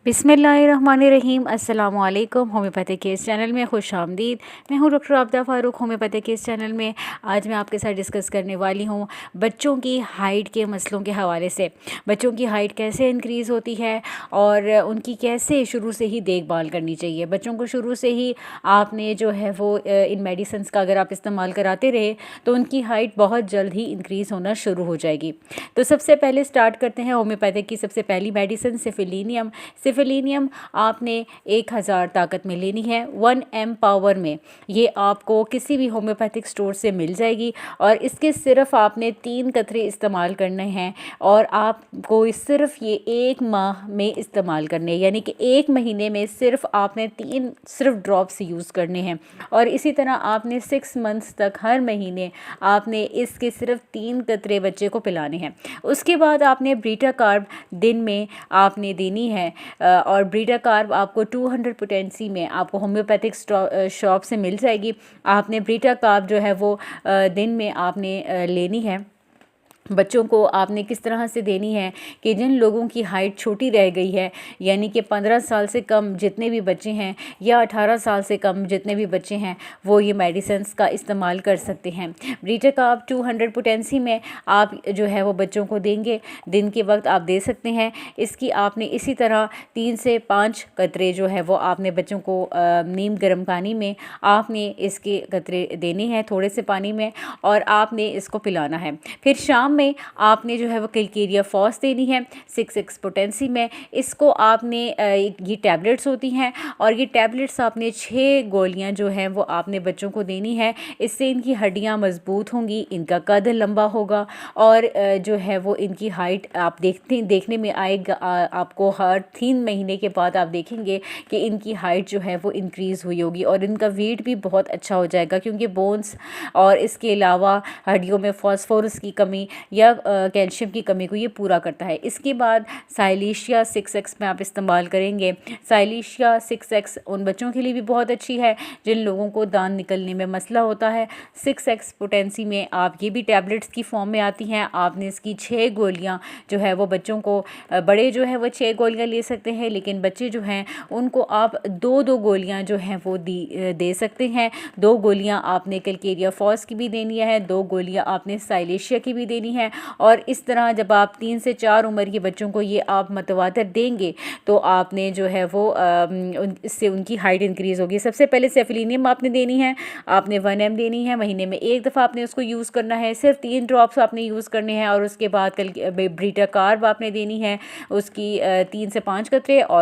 बिस्मिल्लाहिर्रहमानिर्रहीम। अस्सलामुअलैकुम। होम्योपैथी के इस चैनल में खुश आमदीद। मैं हूँ डॉक्टर आबिदा फ़ारूक। होम्योपैथी के इस चैनल में आज मैं आपके साथ डिस्कस करने वाली हूँ बच्चों की हाइट के मसलों के हवाले से। बच्चों की हाइट कैसे इंक्रीज़ होती है और उनकी कैसे शुरू से ही देखभाल करनी चाहिए। बच्चों को शुरू से ही आपने जो है वो इन मेडिसिन्स का अगर आप इस्तेमाल कराते रहे तो उनकी हाइट बहुत जल्द ही इंक्रीज़ होना शुरू हो जाएगी। तो सबसे पहले स्टार्ट करते हैं होम्योपैथिक की सबसे पहली मेडिसिन सिफिलिनियम। सिफिलिनियम आपने 1000 ताकत में लेनी है 1 एम पावर में। ये आपको किसी भी होम्योपैथिक स्टोर से मिल जाएगी और इसके सिर्फ आपने 3 कतरे इस्तेमाल करने हैं और आपको सिर्फ ये 1 माह में इस्तेमाल करने हैं, यानी कि 1 महीने में सिर्फ आपने 3 सिर्फ ड्रॉप्स यूज़ करने हैं। और इसी तरह आपने 6 मंथ्स तक हर महीने आपने इसके सिर्फ 3 कतरे बच्चे को पिलाने हैं। उसके बाद आपने ब्रीटा कार्ब दिन में आपने देनी है और ब्रीटा कार्ब आपको 200 पोटेंसी में आपको होम्योपैथिक शॉप से मिल जाएगी। आपने ब्रीटा कार्ब जो है वो दिन में आपने लेनी है। बच्चों को आपने किस तरह से देनी है कि जिन लोगों की हाइट छोटी रह गई है, यानी कि 15 साल से कम जितने भी बच्चे हैं या 18 साल से कम जितने भी बच्चे हैं वो ये मेडिसिन्स का इस्तेमाल कर सकते हैं। ब्रीटा कार्ब 200 पोटेंसी में आप जो है वो बच्चों को देंगे, दिन के वक्त आप दे सकते हैं। इसकी आपने इसी तरह 3 से 5 कतरे जो है वो आपने बच्चों को नीम गर्म पानी में आपने इसके कतरे देने हैं थोड़े से पानी में और आपने इसको पिलाना है। फिर शाम में आपने जो है वो कैलकेरिया फॉस देनी है 6x पोटेंसी में। इसको आपने ये टैबलेट्स होती हैं और ये टैबलेट्स आपने 6 गोलियां जो हैं वो आपने बच्चों को देनी है। इससे इनकी हड्डियां मजबूत होंगी, इनका कद लंबा होगा और जो है वो इनकी हाइट आप देखने में आएगा। आपको हर 3 महीने के बाद आप देखेंगे कि इनकी हाइट जो है वो इंक्रीज़ हुई होगी और इनका वेट भी बहुत अच्छा हो जाएगा, क्योंकि बोन्स और इसके अलावा हड्डियों में फॉस्फोरस की कमी या कैल्शियम की कमी को ये पूरा करता है। इसके बाद साइलेशिया 6x में आप इस्तेमाल करेंगे। साइलेशिया 6x उन बच्चों के लिए भी बहुत अच्छी है जिन लोगों को दांत निकलने में मसला होता है। 6x पोटेंसी में आप ये भी टैबलेट्स की फॉर्म में आती हैं। आपने इसकी 6 गोलियां जो है वो बच्चों को, बड़े जो है वो 6 गोलियां ले सकते हैं, लेकिन बच्चे जो हैं उनको आप 2-2 गोलियां जो हैं वो दे सकते हैं। 2 गोलियां आपने कैलकेरिया फॉस की भी देनी है, 2 गोलियां आपने साइलेशिया की भी देनी है। और इस तरह जब आप 3 से 4 उम्र के बच्चों को ये आप मतवातर देंगे तो आपने जो है वो इससे उनकी हाइट इंक्रीज़ होगी। सबसे पहले सेफिलिनियम आपने देनी है, आपने 1 एम देनी है, महीने में 1 दफ़ा आपने उसको यूज़ करना है, सिर्फ 3 ड्रॉप्स आपने यूज़ करने हैं। और उसके बाद ब्रीटा कार्ब आपने देनी है उसकी 3 से 5 कतरे और